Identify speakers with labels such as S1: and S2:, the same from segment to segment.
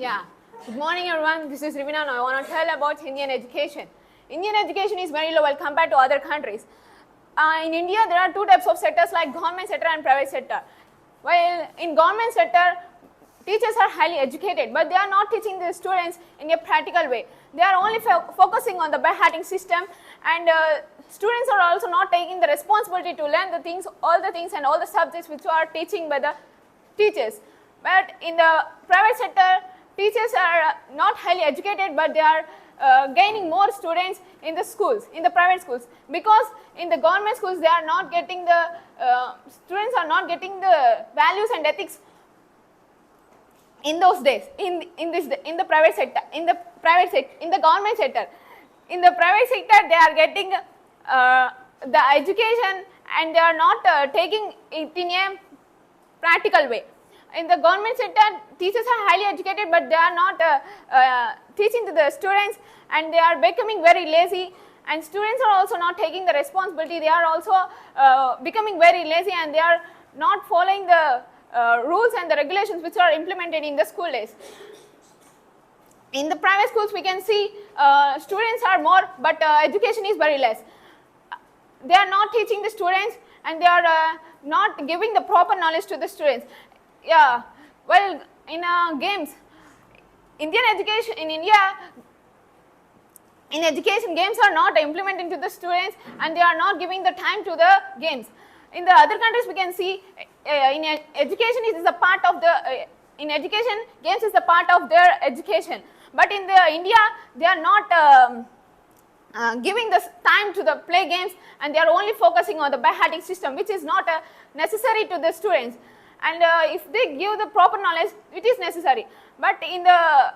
S1: Yeah. Good morning everyone, this is Rivina. Now I want to tell about Indian education. Indian education is very low compared to other countries. In India there are two types of sectors like government sector and private sector. While in government sector, teachers are highly educated, but they are not teaching the students in a practical way. They are only focusing on the by-hearting system, and students are also not taking the responsibility to learn the things, all the subjects which are teaching by the teachers. But in the private sector, teachers are not highly educated, but they are gaining more students in the schools, in the private schools, because in the government schools they are not getting the students are not getting the values and ethics in those days. In the private sector, in the government sector, in the private sector they are getting the education, and they are not taking it in a practical way. In the government sector, teachers are highly educated, but they are not teaching to the students, and they are becoming very lazy, and students are also not taking the responsibility. They are also becoming very lazy, and they are not following the rules and the regulations which are implemented in the school days. In the private schools we can see students are more, but education is very less. They are not teaching the students, and they are not giving the proper knowledge to the students. Yeah, well, in games, Indian education in India, in education games are not implemented to the students, and they are not giving the time to the games. In the other countries we can see in education it is a part of the in education games is a part of their education, but in the India they are not giving the time to the play games, and they are only focusing on the by-hearting system, which is not necessary to the students. And if they give the proper knowledge, it is necessary. But in the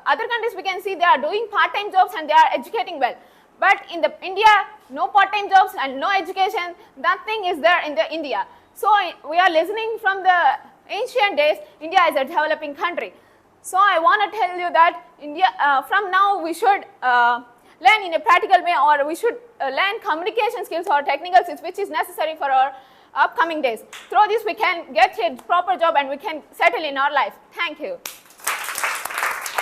S1: other countries we can see they are doing part-time jobs and they are educating well. But in the India, no part-time jobs and no education, nothing is there in the India. So we are listening from the ancient days, India is a developing country. So I want to tell you that India, from now we should learn in a practical way, or we should learn communication skills or technical skills which is necessary for our upcoming days. Through this we can get a proper job and we can settle in our life. Thank you.